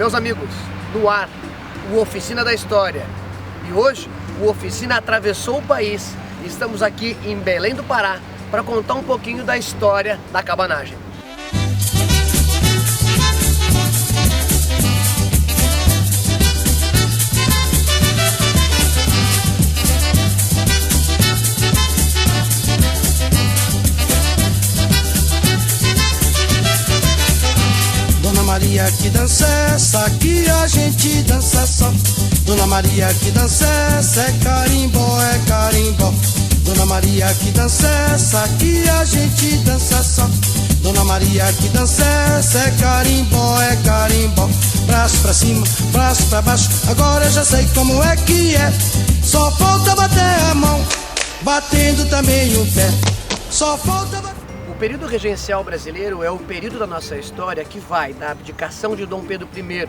Meus amigos, no ar, o Oficina da História. E hoje, o Oficina atravessou o país e estamos aqui em Belém do Pará para contar um pouquinho da história da cabanagem. Maria que dança essa, que a gente dança só. Dona Maria que dança essa, é carimbó, é carimbó. Dona Maria que dança essa, que a gente dança só. Dona Maria que dança essa, é carimbó, é carimbó. Braço pra cima, braço pra baixo, agora eu já sei como é que é. Só falta bater a mão, batendo também o pé. Só falta bater. O período regencial brasileiro é o período da nossa história que vai da abdicação de Dom Pedro I,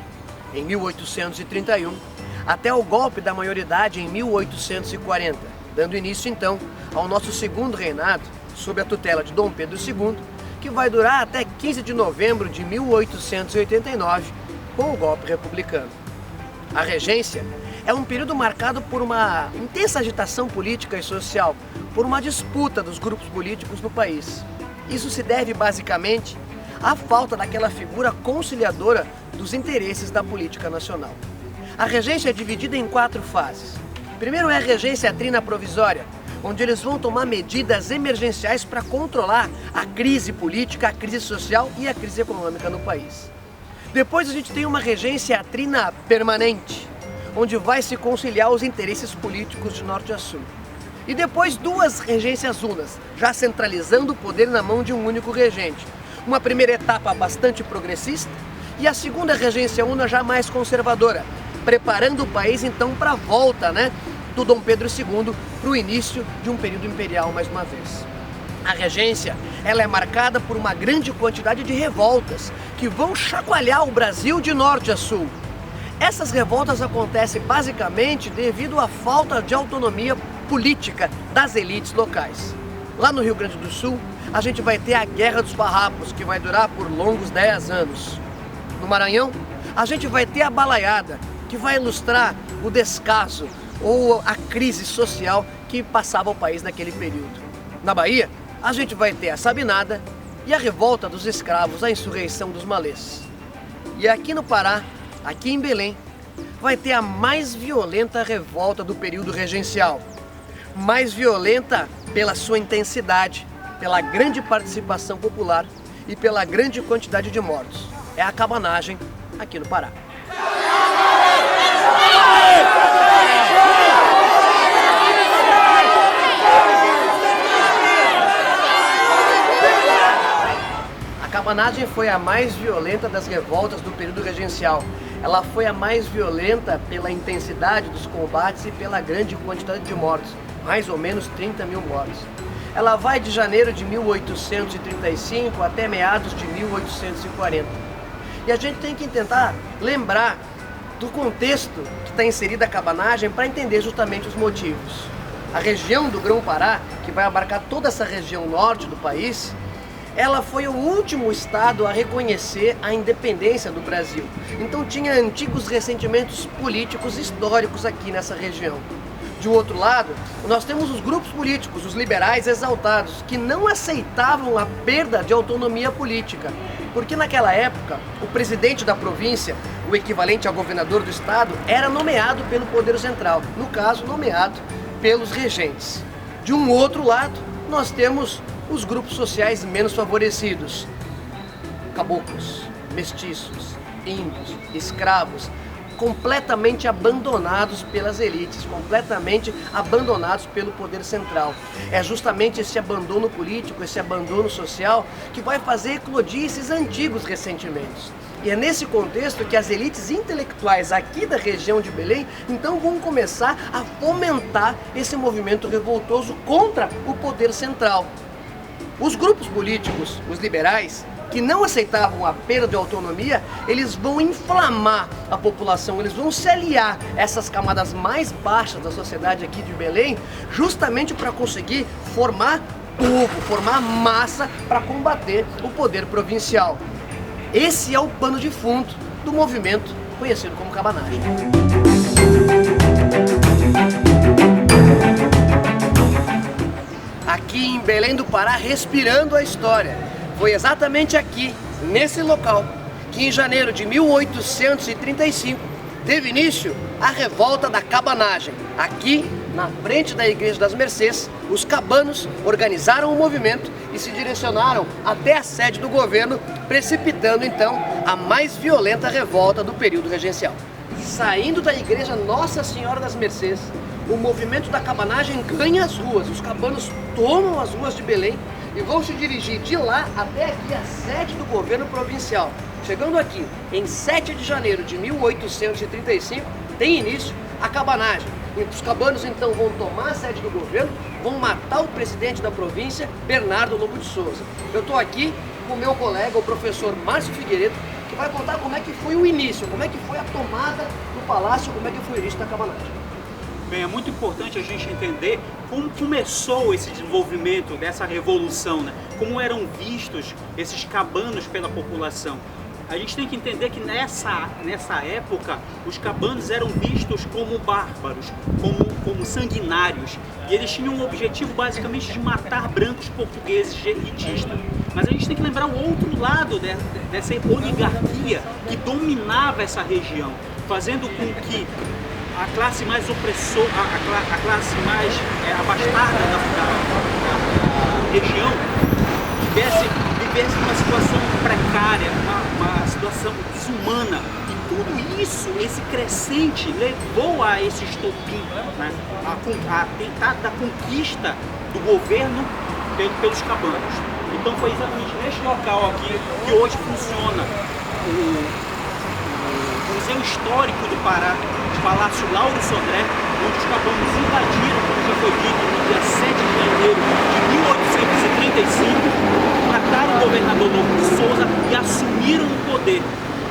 em 1831, até o golpe da maioridade em 1840, dando início então ao nosso segundo reinado, sob a tutela de Dom Pedro II, que vai durar até 15 de novembro de 1889, com o golpe republicano. A regência é um período marcado por uma intensa agitação política e social, por uma disputa dos grupos políticos no país. Isso se deve basicamente à falta daquela figura conciliadora dos interesses da política nacional. A regência é dividida em 4 fases. Primeiro é a regência trina provisória, onde eles vão tomar medidas emergenciais para controlar a crise política, a crise social e a crise econômica no país. Depois a gente tem uma regência trina permanente, onde vai se conciliar os interesses políticos de norte a sul. E depois 2 regências unas, já centralizando o poder na mão de um único regente. Uma primeira etapa bastante progressista e a segunda regência una já mais conservadora, preparando o país então para a volta do Dom Pedro II para o início de um período imperial mais uma vez. A regência ela é marcada por uma grande quantidade de revoltas que vão chacoalhar o Brasil de norte a sul. Essas revoltas acontecem basicamente devido à falta de autonomia política das elites locais. Lá no Rio Grande do Sul, a gente vai ter a Guerra dos Farrapos, que vai durar por longos 10 anos. No Maranhão, a gente vai ter a Balaiada, que vai ilustrar o descaso ou a crise social que passava o país naquele período. Na Bahia, a gente vai ter a Sabinada e a revolta dos escravos, a insurreição dos malês. E aqui no Pará, aqui em Belém, vai ter a mais violenta revolta do período regencial. Mais violenta pela sua intensidade, pela grande participação popular e pela grande quantidade de mortos. É a cabanagem aqui no Pará. A cabanagem foi a mais violenta das revoltas do período regencial. Ela foi a mais violenta pela intensidade dos combates e pela grande quantidade de mortos. Mais ou menos 30 mil mortos. Ela vai de janeiro de 1835 até meados de 1840. E a gente tem que tentar lembrar do contexto que está inserida a cabanagem para entender justamente os motivos. A região do Grão-Pará, que vai abarcar toda essa região norte do país, ela foi o último estado a reconhecer a independência do Brasil. Então tinha antigos ressentimentos políticos históricos aqui nessa região. De outro lado, nós temos os grupos políticos, os liberais exaltados, que não aceitavam a perda de autonomia política. Porque naquela época, o presidente da província, o equivalente ao governador do estado, era nomeado pelo poder central. No caso, nomeado pelos regentes. De um outro lado, nós temos os grupos sociais menos favorecidos. Caboclos, mestiços, índios, escravos, completamente abandonados pelas elites, completamente abandonados pelo poder central. É justamente esse abandono político, esse abandono social que vai fazer eclodir esses antigos ressentimentos. E é nesse contexto que as elites intelectuais aqui da região de Belém, então vão começar a fomentar esse movimento revoltoso contra o poder central. Os grupos políticos, os liberais, que não aceitavam a perda de autonomia, eles vão inflamar a população, eles vão se aliar a essas camadas mais baixas da sociedade aqui de Belém, justamente para conseguir formar povo, formar massa para combater o poder provincial. Esse é o pano de fundo do movimento conhecido como cabanagem. Aqui em Belém do Pará, respirando a história. Foi exatamente aqui, nesse local, que em janeiro de 1835 teve início a revolta da cabanagem. Aqui, na frente da Igreja das Mercês, os cabanos organizaram o movimento e se direcionaram até a sede do governo, precipitando então a mais violenta revolta do período regencial. Saindo da Igreja Nossa Senhora das Mercês, o movimento da cabanagem ganha as ruas. Os cabanos tomam as ruas de Belém e vão se dirigir de lá até aqui a sede do governo provincial. Chegando aqui em 7 de janeiro de 1835, tem início a cabanagem. Os cabanos então vão tomar a sede do governo, vão matar o presidente da província, Bernardo Lobo de Souza. Eu estou aqui com o meu colega, o professor Márcio Figueiredo, que vai contar como é que foi o início, como é que foi a tomada do palácio, como é que foi o início da cabanagem. Bem, é muito importante a gente entender como começou esse desenvolvimento dessa revolução, né? Como eram vistos esses cabanos pela população. A gente tem que entender que nessa época os cabanos eram vistos como bárbaros, como sanguinários, e eles tinham o objetivo basicamente de matar brancos portugueses elitistas. Mas a gente tem que lembrar o outro lado dessa oligarquia que dominava essa região, fazendo com que a classe mais opressora, a classe mais abastada da região vivesse numa situação precária, uma situação desumana. E tudo isso, esse crescente, levou a esse estopim, né? a tentar da conquista do governo pelos cabanos. Então foi exatamente neste local aqui que hoje funciona o Museu Histórico do Pará, o Palácio Lauro Sodré, onde os cabanos invadiram, como já foi dito, no dia 7 de janeiro de 1835, mataram o governador Lobo de Souza e assumiram o poder,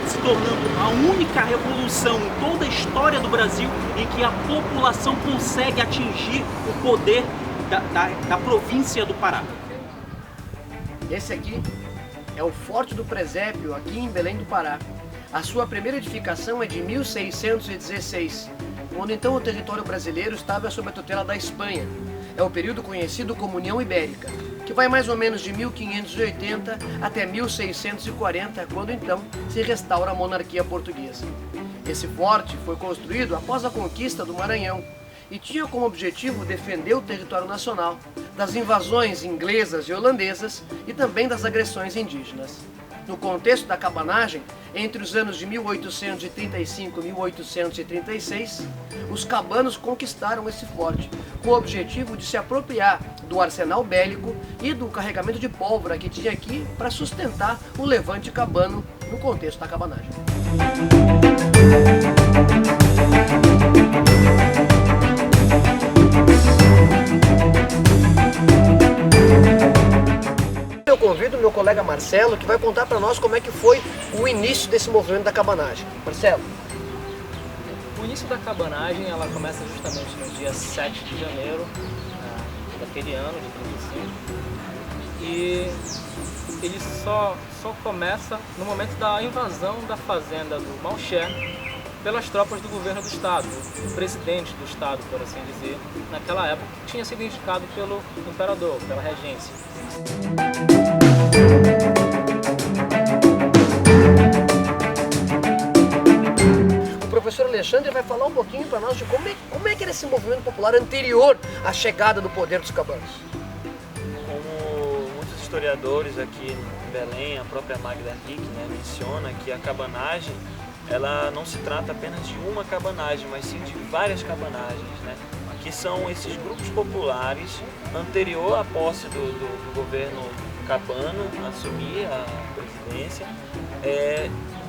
se tornando a única revolução em toda a história do Brasil em que a população consegue atingir o poder da província do Pará. Esse aqui é o Forte do Presépio, aqui em Belém do Pará. A sua primeira edificação é de 1616, quando então o território brasileiro estava sob a tutela da Espanha. É o período conhecido como União Ibérica, que vai mais ou menos de 1580 até 1640, quando então se restaura a monarquia portuguesa. Esse forte foi construído após a conquista do Maranhão e tinha como objetivo defender o território nacional das invasões inglesas e holandesas e também das agressões indígenas. No contexto da cabanagem, entre os anos de 1835 e 1836, os cabanos conquistaram esse forte, com o objetivo de se apropriar do arsenal bélico e do carregamento de pólvora que tinha aqui para sustentar o levante cabano no contexto da cabanagem. Eu convido o meu colega Marcelo, que vai contar para nós como é que foi o início desse movimento da cabanagem. Marcelo. O início da cabanagem ela começa justamente no dia 7 de janeiro daquele ano, de 35, e ele só começa no momento da invasão da fazenda do Malcher pelas tropas do governo do estado. O presidente do estado, por assim dizer, naquela época tinha sido indicado pelo imperador, pela regência. O professor Alexandre vai falar um pouquinho para nós de como é que era esse movimento popular anterior à chegada do poder dos cabanos. Como muitos historiadores aqui em Belém, a própria Magda Rick, menciona que a cabanagem ela não se trata apenas de uma cabanagem, mas sim de várias cabanagens, que são esses grupos populares anterior à posse do governo cabano assumir a presidência,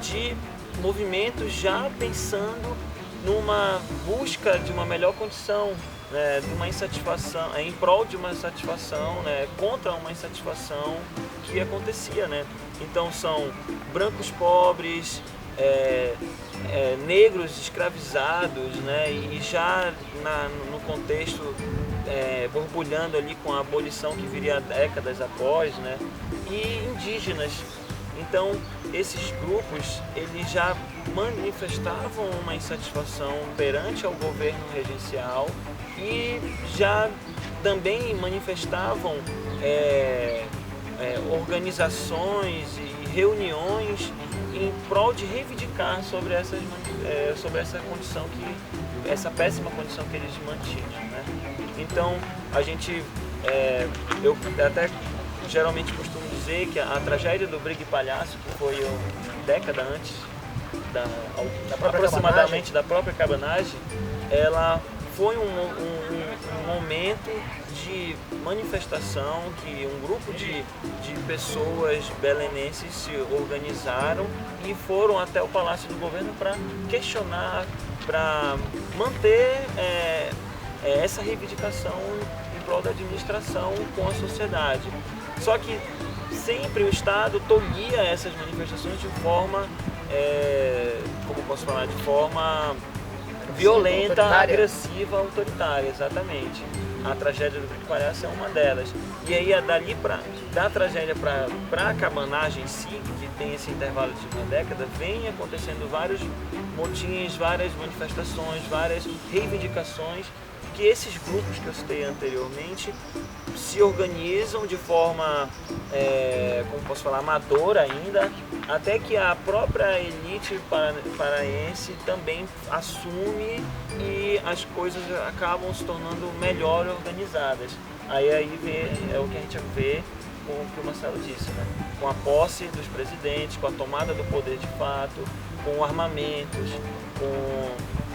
de movimentos já pensando numa busca de uma melhor condição, de uma insatisfação, em prol de uma insatisfação, contra uma insatisfação que acontecia, Então são brancos pobres, negros escravizados, e já no contexto borbulhando ali com a abolição que viria décadas após, e indígenas Então, esses grupos, eles já manifestavam uma insatisfação perante ao governo regencial e já também manifestavam organizações e reuniões em prol de reivindicar sobre essa condição essa péssima condição que eles mantinham, né? Então, eu até geralmente costumo dizer que a tragédia do Brigue Palhaço, que foi década antes aproximadamente da própria cabanagem, ela foi um momento de manifestação que um grupo de pessoas belenenses se organizaram e foram até o Palácio do Governo para questionar, para manter essa reivindicação em prol da administração com a sociedade. Só que sempre o Estado tolhia essas manifestações de forma, como posso falar, de forma violenta, agressiva, autoritária, exatamente. A tragédia do Brigue Palhaço é uma delas. E aí, da tragédia para a cabanagem em si, que tem esse intervalo de uma década, vem acontecendo vários motins, várias manifestações, várias reivindicações, que esses grupos que eu citei anteriormente se organizam de forma, como posso falar, amadora ainda, até que a própria elite paraense também assume e as coisas acabam se tornando melhor organizadas. Aí é o que a gente vê com o que o Marcelo disse, né? Com a posse dos presidentes, com a tomada do poder de fato, com armamentos, com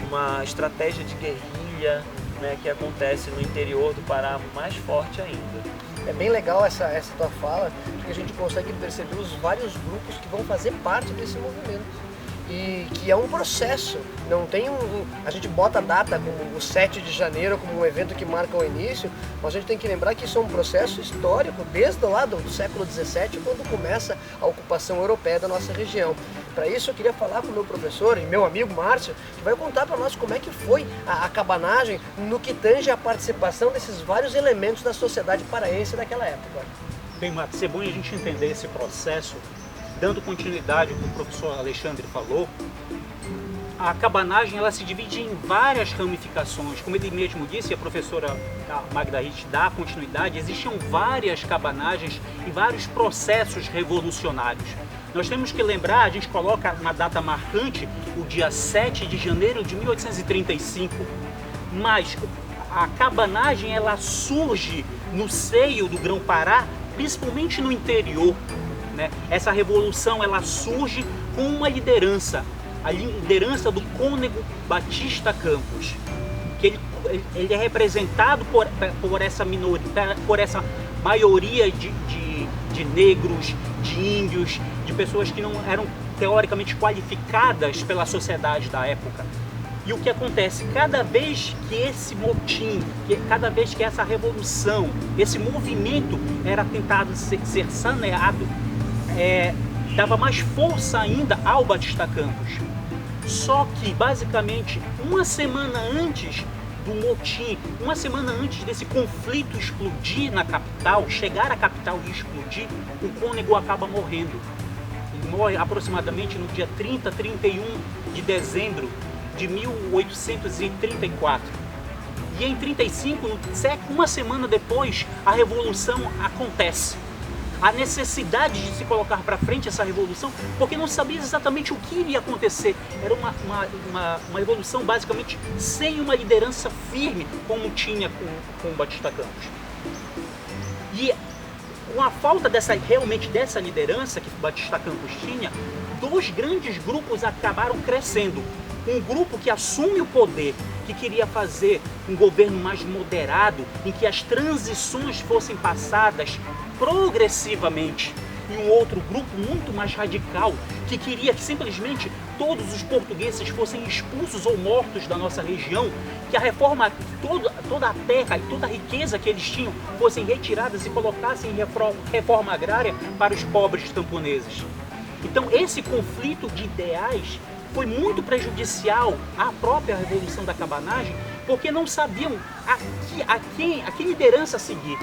uma estratégia de guerrilha, né, que acontece no interior do Pará mais forte ainda. É bem legal essa tua fala, porque a gente consegue perceber os vários grupos que vão fazer parte desse movimento. E que é um processo, não tem a gente bota a data como o 7 de janeiro como um evento que marca o início, mas a gente tem que lembrar que isso é um processo histórico, desde lá do século XVII, quando começa a ocupação europeia da nossa região. Para isso eu queria falar com o meu professor e meu amigo Márcio, que vai contar para nós como é que foi a cabanagem no que tange a participação desses vários elementos da sociedade paraense daquela época. Bem, Márcio, é bom a gente entender esse processo. Dando continuidade ao que o professor Alexandre falou, a cabanagem ela se divide em várias ramificações. Como ele mesmo disse, a professora Magda Ritt dá continuidade, existiam várias cabanagens e vários processos revolucionários. Nós temos que lembrar, a gente coloca uma data marcante, o dia 7 de janeiro de 1835, mas a cabanagem ela surge no seio do Grão-Pará, principalmente no interior. Essa revolução ela surge com uma liderança, a liderança do cônego Batista Campos, que ele é representado por essa minoria, por essa maioria de negros, de índios, de pessoas que não eram teoricamente qualificadas pela sociedade da época. E o que acontece? Cada vez que esse motim, cada vez que essa revolução, esse movimento era tentado ser saneado, dava mais força ainda ao Batista Campos. Só que, basicamente, uma semana antes do motim, uma semana antes desse conflito explodir na capital, chegar à capital e explodir, o cônego acaba morrendo. Ele morre aproximadamente no dia 31 de dezembro de 1834. E em 35, uma semana depois, a Revolução acontece. A necessidade de se colocar para frente essa revolução, porque não sabia exatamente o que iria acontecer. Era uma revolução basicamente sem uma liderança firme, como tinha com o Batista Campos. E com a falta realmente dessa liderança que o Batista Campos tinha, dois grandes grupos acabaram crescendo. Um grupo que assume o poder, que queria fazer um governo mais moderado, em que as transições fossem passadas progressivamente. E um outro grupo muito mais radical, que queria que simplesmente todos os portugueses fossem expulsos ou mortos da nossa região, que a reforma, toda a terra e toda a riqueza que eles tinham fossem retiradas e colocassem em reforma agrária para os pobres camponeses. Então esse conflito de ideais foi muito prejudicial à própria Revolução da Cabanagem, porque não sabiam a que liderança seguir.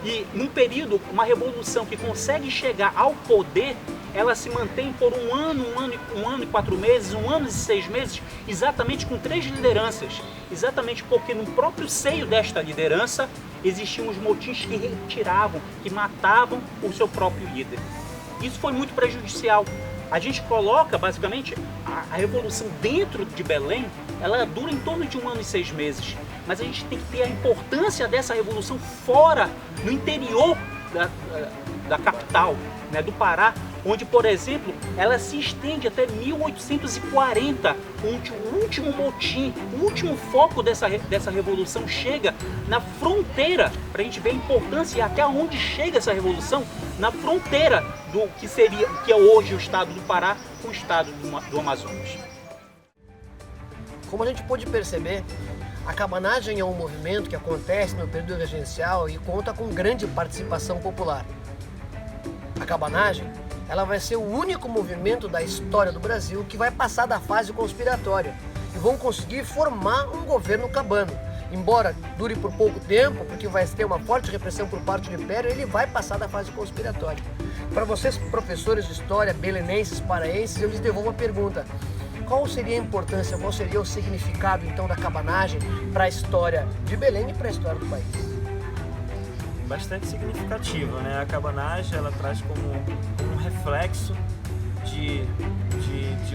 E num período, uma revolução que consegue chegar ao poder, ela se mantém por um ano e 4 meses, 1 ano e 6 meses, exatamente com 3 lideranças. Exatamente porque no próprio seio desta liderança existiam os motins que retiravam, que matavam o seu próprio líder. Isso foi muito prejudicial. A gente coloca, basicamente, a revolução dentro de Belém, ela dura em torno de 1 ano e 6 meses. Mas a gente tem que ter a importância dessa revolução fora, no interior da capital, né, do Pará, onde, por exemplo, ela se estende até 1840, onde o último motim, o último foco dessa revolução chega na fronteira, para a gente ver a importância e até onde chega essa revolução, na fronteira do que é hoje o estado do Pará com o estado do Amazonas. Como a gente pôde perceber, a cabanagem é um movimento que acontece no período regencial e conta com grande participação popular. A cabanagem, ela vai ser o único movimento da história do Brasil que vai passar da fase conspiratória e vão conseguir formar um governo cabano. Embora dure por pouco tempo, porque vai ter uma forte repressão por parte do Império, ele vai passar da fase conspiratória. Para vocês, professores de história, belenenses, paraenses, eu lhes devolvo a pergunta. Qual seria a importância, qual seria o significado então da cabanagem para a história de Belém e para a história do país? Bastante significativo, né? A cabanagem, ela traz como um reflexo de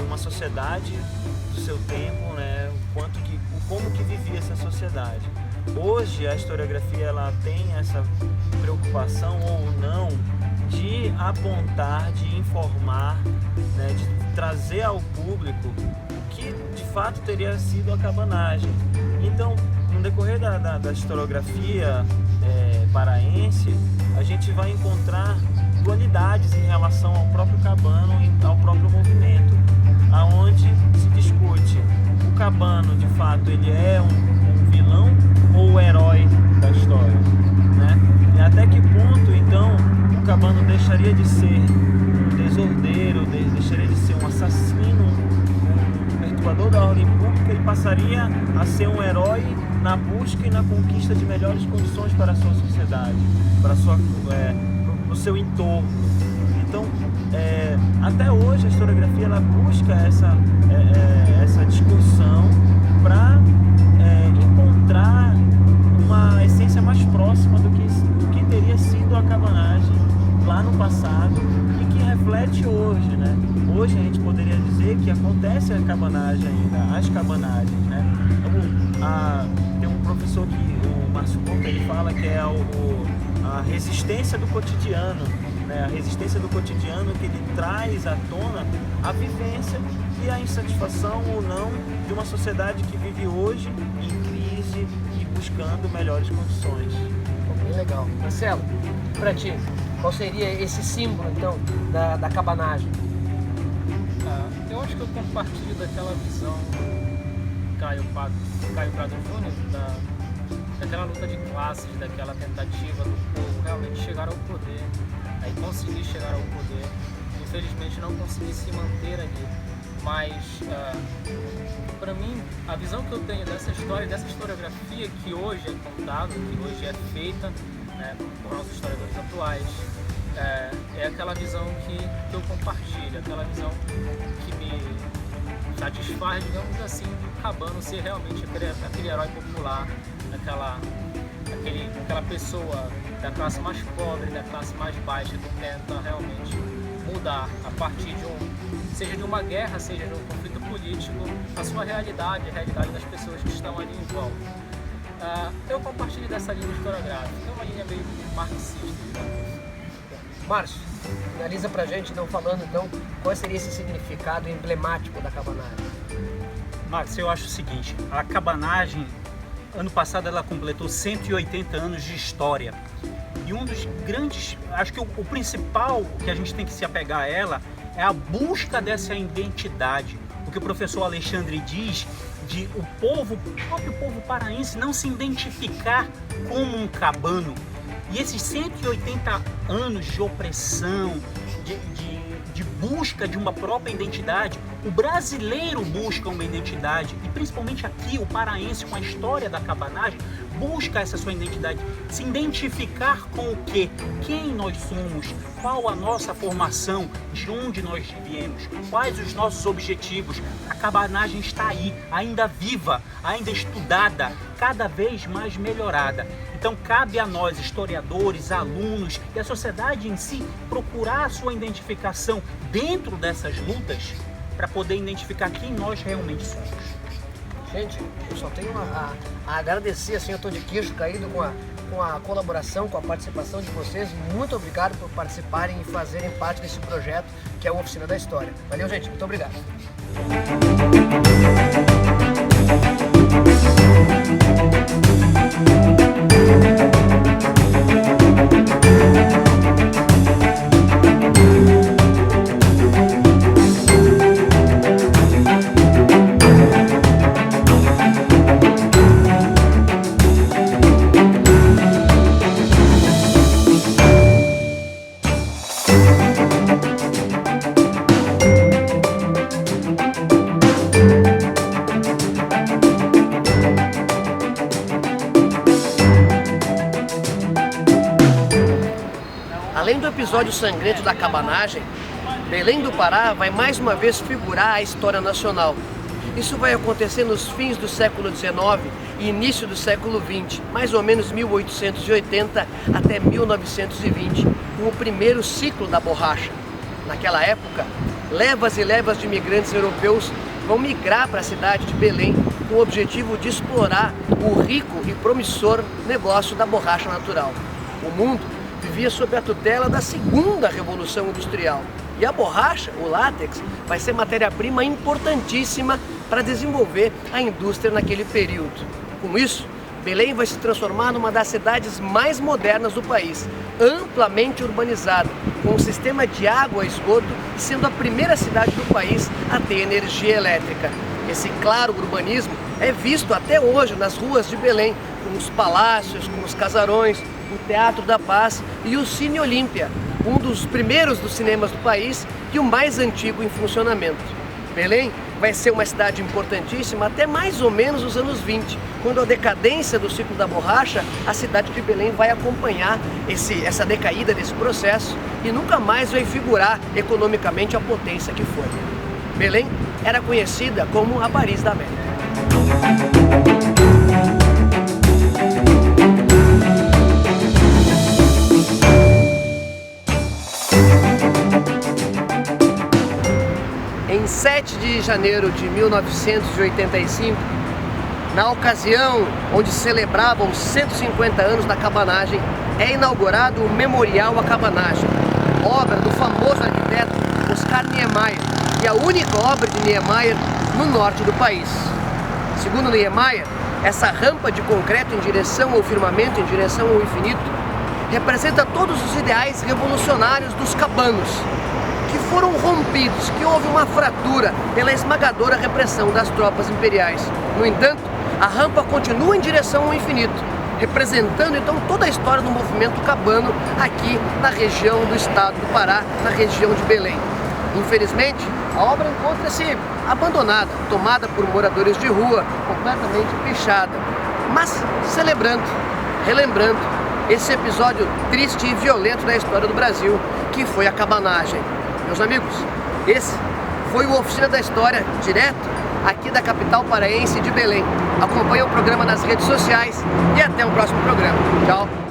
uma sociedade do seu tempo, né? Como que vivia essa sociedade. Hoje a historiografia, ela tem essa preocupação ou não de apontar, de informar, né? De trazer ao público o que de fato teria sido a cabanagem. Então, no decorrer da historiografia paraense, a gente vai encontrar dualidades em relação ao próprio cabano e ao próprio movimento, aonde se discute o cabano, de fato, ele é um vilão ou o herói da história, né? E até que ponto, então, o cabano deixaria de ser um desordeiro, deixaria de ser um assassino, um perturbador da ordem pública, e passaria a ser um herói na busca e na conquista de melhores condições para a sua sociedade, para o seu entorno. Então, até hoje a historiografia, ela busca essa discussão para encontrar uma essência mais próxima do que teria sido a cabanagem lá no passado e que reflete hoje, né? Hoje a gente poderia dizer que acontece a cabanagem ainda, as cabanagens, né? Tem um professor que, o Márcio Couto, ele fala que é a resistência do cotidiano, né? A resistência do cotidiano, que ele traz à tona a vivência e a insatisfação ou não de uma sociedade que vive hoje em crise e buscando melhores condições. Bem legal. Marcelo, para ti, qual seria esse símbolo então da cabanagem? Eu acho que eu compartilho daquela visão do Caio Prado Júnior, daquela luta de classes, daquela tentativa do povo realmente chegar ao poder, aí conseguir chegar ao poder, infelizmente não conseguir se manter ali, mas para mim a visão que eu tenho dessa história, dessa historiografia que hoje é contada, que hoje é feita, né, por nossos historiadores atuais, é aquela visão que eu compartilho, aquela visão que me satisfaz, digamos assim, do cabano ser realmente aquele herói popular, aquela pessoa da classe mais pobre, da classe mais baixa, que tenta realmente mudar a partir seja de uma guerra, seja de um conflito político, a sua realidade, a realidade das pessoas que estão ali em volta. Eu compartilho dessa linha historiográfica, é uma linha meio marxista, digamos. Márcio, finaliza pra gente então falando então qual seria esse significado emblemático da cabanagem. Max, eu acho o seguinte, a cabanagem, ano passado ela completou 180 anos de história. E um dos grandes, acho que o principal que a gente tem que se apegar a ela é a busca dessa identidade. O que o professor Alexandre diz de o próprio povo paraense não se identificar como um cabano. E esses 180 anos de opressão, de busca de uma própria identidade, o brasileiro busca uma identidade, e principalmente aqui o paraense, com a história da cabanagem, busca essa sua identidade, se identificar com o quê? Quem nós somos, qual a nossa formação, de onde nós viemos, quais os nossos objetivos. A cabanagem está aí, ainda viva, ainda estudada, cada vez mais melhorada. Então cabe a nós, historiadores, alunos e a sociedade em si, procurar a sua identificação dentro dessas lutas para poder identificar quem nós realmente somos. Gente, eu só tenho a agradecer, assim, eu estou de queixo caído com a colaboração, com a participação de vocês. Muito obrigado por participarem e fazerem parte desse projeto que é a Oficina da História. Valeu, gente, muito obrigado. Além do episódio sangrento da cabanagem, Belém do Pará vai mais uma vez figurar a história nacional. Isso vai acontecer nos fins do século XIX e início do século XX, mais ou menos 1880 até 1920, com o primeiro ciclo da borracha. Naquela época, levas e levas de imigrantes europeus vão migrar para a cidade de Belém com o objetivo de explorar o rico e promissor negócio da borracha natural. O mundo vivia sob a tutela da segunda revolução industrial. E a borracha, o látex, vai ser matéria-prima importantíssima para desenvolver a indústria naquele período. Com isso, Belém vai se transformar numa das cidades mais modernas do país, amplamente urbanizada, com um sistema de água e esgoto, sendo a primeira cidade do país a ter energia elétrica. Esse claro urbanismo é visto até hoje nas ruas de Belém, com os palácios, com os casarões, o Teatro da Paz e o Cine Olímpia, um dos primeiros dos cinemas do país e o mais antigo em funcionamento. Belém vai ser uma cidade importantíssima até mais ou menos os anos 20, quando a decadência do ciclo da borracha, a cidade de Belém vai acompanhar essa decaída desse processo e nunca mais vai figurar economicamente a potência que foi. Belém era conhecida como a Paris da América. Em 7 de janeiro de 1985, na ocasião onde celebravam os 150 anos da cabanagem, é inaugurado o Memorial à Cabanagem, obra do famoso arquiteto Oscar Niemeyer, e a única obra de Niemeyer no norte do país. Segundo Niemeyer, essa rampa de concreto em direção ao firmamento, em direção ao infinito, representa todos os ideais revolucionários dos cabanos, que foram rompidos, que houve uma fratura pela esmagadora repressão das tropas imperiais. No entanto, a rampa continua em direção ao infinito, representando então toda a história do movimento cabano aqui na região do estado do Pará, na região de Belém. Infelizmente, a obra encontra-se abandonada, tomada por moradores de rua, completamente pichada. Mas celebrando, relembrando esse episódio triste e violento da história do Brasil, que foi a cabanagem. Meus amigos, esse foi o Oficina da História, direto aqui da capital paraense de Belém. Acompanhe o programa nas redes sociais e até o próximo programa. Tchau!